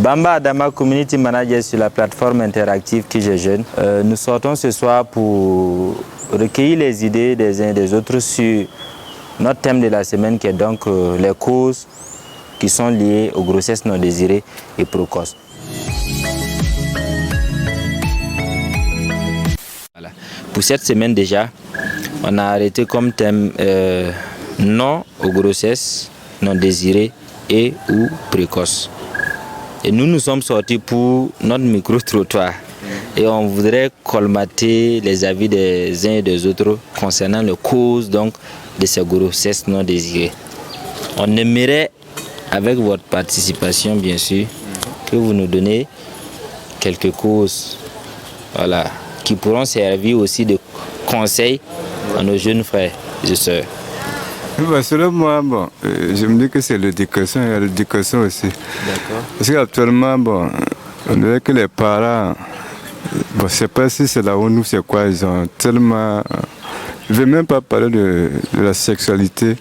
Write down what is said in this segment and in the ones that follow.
Bamba Adama, Community Manager sur la plateforme interactive Qui je jeune. Nous sortons ce soir pour recueillir les idées des uns et des autres sur notre thème de la semaine qui est donc les causes qui sont liées aux grossesses non désirées et précoces. Voilà. Pour cette semaine déjà, on a arrêté comme thème non aux grossesses non désirées et ou précoces. Et nous sommes sortis pour notre micro-trottoir. Et on voudrait colmater les avis des uns et des autres concernant les causes donc, de ces grossesses non désirées. On aimerait, avec votre participation bien sûr, que vous nous donnez quelques causes qui pourront servir aussi de conseils à nos jeunes frères et sœurs. Selon moi, je me dis que c'est l'éducation, il y a l'éducation aussi. D'accord. Parce qu'actuellement, on dirait que les parents, je ne sais pas si c'est la honte ou c'est quoi, ils ont tellement... Je ne vais même pas parler de la sexualité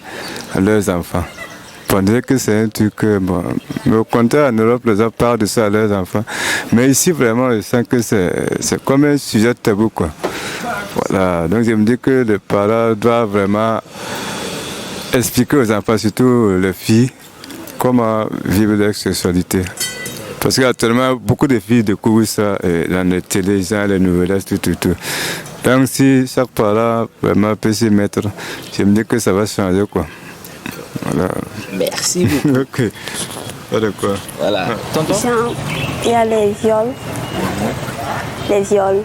à leurs enfants. On dirait que c'est un truc, mais au contraire, en Europe, les gens parlent de ça à leurs enfants. Mais ici, vraiment, je sens que c'est comme un sujet tabou, quoi. Voilà, donc je me dis que les parents doivent vraiment expliquer aux enfants, surtout les filles, comment vivre leur sexualité. Parce qu'actuellement, beaucoup de filles découvrent ça dans les télévisions, les nouvelles, tout. Donc si chaque parent vraiment peut s'y mettre, je me dis que ça va changer, quoi. Voilà. Merci beaucoup. Ok. Voilà quoi. Voilà. Tonton? Genre, il y a les viols. Les viols.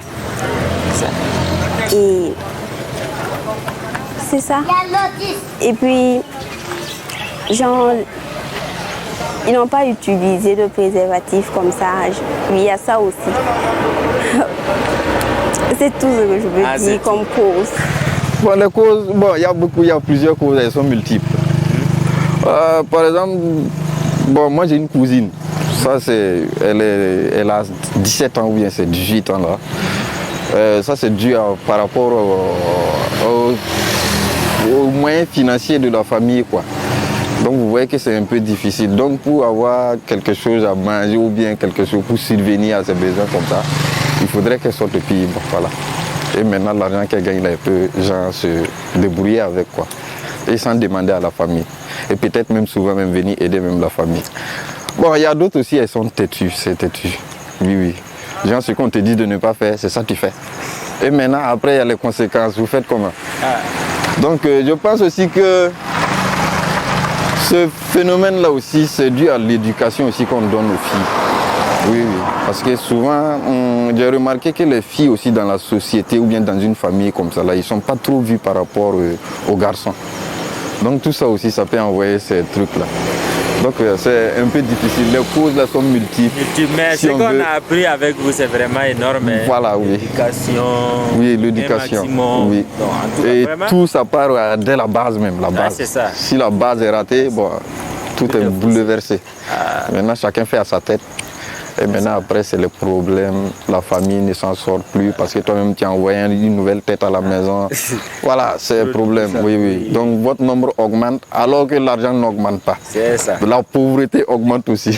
Et c'est ça. Et puis, genre, ils n'ont pas utilisé de préservatif comme ça. Oui, il y a ça aussi. C'est tout ce que je veux dire comme cause. Bon, les causes, il y a plusieurs causes, elles sont multiples. Par exemple, moi j'ai une cousine. Ça, elle a 17 ans ou bien c'est 18 ans là. Ça, c'est dû par rapport aux moyens financiers de la famille, quoi. Donc vous voyez que c'est un peu difficile. Donc pour avoir quelque chose à manger ou bien quelque chose pour subvenir à ses besoins comme ça, il faudrait qu'elle sorte puis voilà. Et maintenant l'argent qu'elle gagne, elle peut se débrouiller avec, quoi. Et sans demander à la famille. Et peut-être même souvent même venir aider même la famille. Bon, il y a d'autres aussi, elles sont têtues, c'est têtu. Oui. Genre ce qu'on te dit de ne pas faire, c'est ça que tu fais. Et maintenant après il y a les conséquences, vous faites comment? Donc je pense aussi que ce phénomène-là aussi, c'est dû à l'éducation aussi qu'on donne aux filles. Oui. Parce que souvent, j'ai remarqué que les filles aussi dans la société ou bien dans une famille comme ça, là, ils ne sont pas trop vus par rapport aux garçons. Donc tout ça aussi, ça peut envoyer ces trucs-là. Donc c'est un peu difficile. Les causes là sont multiples. Mais ce qu'on a appris avec vous, c'est vraiment énorme. Voilà, oui. L'éducation. Oui, l'éducation. Oui. Donc, et vraiment, tout ça part dès la base même. La base. C'est ça. Si la base est ratée, tout est bouleversé. Maintenant, chacun fait à sa tête. Et maintenant, après, c'est le problème. La famille ne s'en sort plus parce que toi-même, tu as envoyé une nouvelle tête à la maison. Voilà, c'est le problème. Oui. Donc, votre nombre augmente alors que l'argent n'augmente pas. C'est ça. La pauvreté augmente aussi.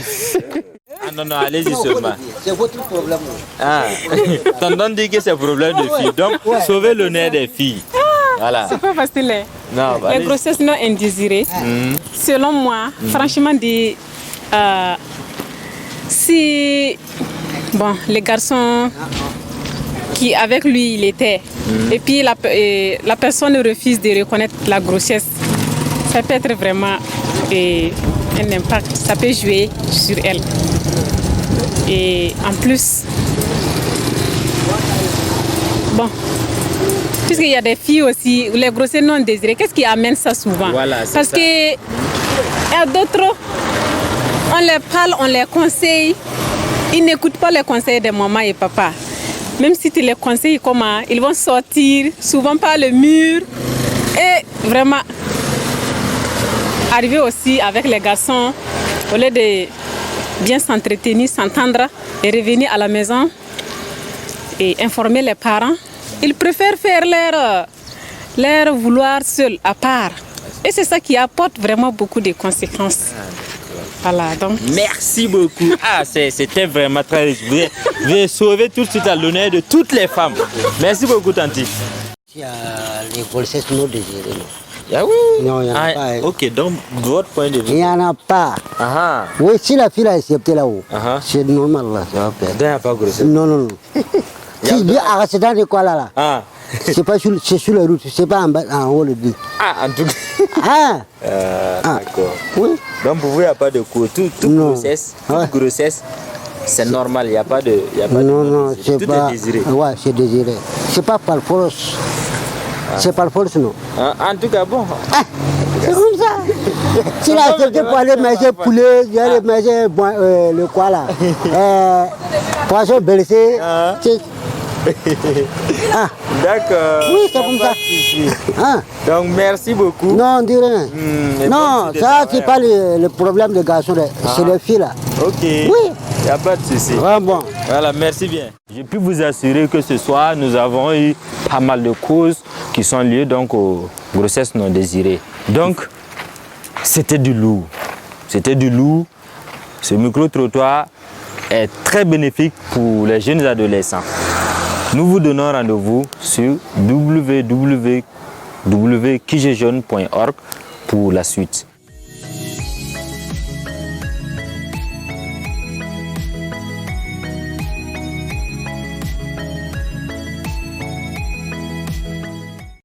Non, allez-y seulement. C'est votre problème. Tonton dit que c'est le problème des filles. Donc, sauvez l'honneur des filles. Voilà. C'est pas facile. Non, les grossesses non indésirées, selon moi, franchement, si les garçons qui avec lui il était et puis la personne refuse de reconnaître la grossesse, ça peut être vraiment un impact, ça peut jouer sur elle. Et en plus, puisqu'il y a des filles aussi, les grossesses non désirées, qu'est-ce qui amène ça souvent? Parce que il y a d'autres, on les parle, on les conseille, ils n'écoutent pas les conseils de maman et papa. Même si tu les conseilles comment, ils vont sortir souvent par le mur. Et vraiment, arriver aussi avec les garçons, au lieu de bien s'entretenir, s'entendre et revenir à la maison et informer les parents, ils préfèrent faire leur vouloir seul, à part. Et c'est ça qui apporte vraiment beaucoup de conséquences. Voilà, donc. Merci beaucoup. Ah, c'était vraiment très riche. Vous avez sauvé tout de suite à l'honneur de toutes les femmes. Merci beaucoup, Tanti. Il y a les grossesses non désirées. Ah oui? Non, il n'y en a pas. Ok, donc, de votre point de vue. Il n'y en a pas. Ah. Oui, si la fille a accepté là-haut, c'est normal là, ça va faire. Il n'y a pas de grossesse. Non, non, non. Si il dit accident de quoi là? Ah. C'est sur la route, c'est pas en haut le dit. Ah, en tout cas. Ah. D'accord. Oui. Donc pour vous, il n'y a pas de cours. Toute grossesse, c'est normal. Il n'y a pas de. Non, c'est tout pas. est désiré. Ouais, c'est désiré. C'est pas par force. C'est par force, non. En tout cas, bon. C'est comme ça. S'il a accepté pour aller manger poulet, il aller manger le quoi là. Poisson blessé. D'accord. Oui, c'est comme ça. Donc merci beaucoup. Non, on dit rien. Non, ça, c'est pas le problème des garçons, c'est les filles là. Ok. Oui. Il n'y a pas de souci. Bon. Voilà, merci bien. Je peux vous assurer que ce soir, nous avons eu pas mal de causes qui sont liées donc aux grossesses non désirées. Donc, c'était du lourd. C'était du lourd. Ce micro-trottoir est très bénéfique pour les jeunes adolescents. Nous vous donnons rendez-vous sur www.kijejeune.org pour la suite.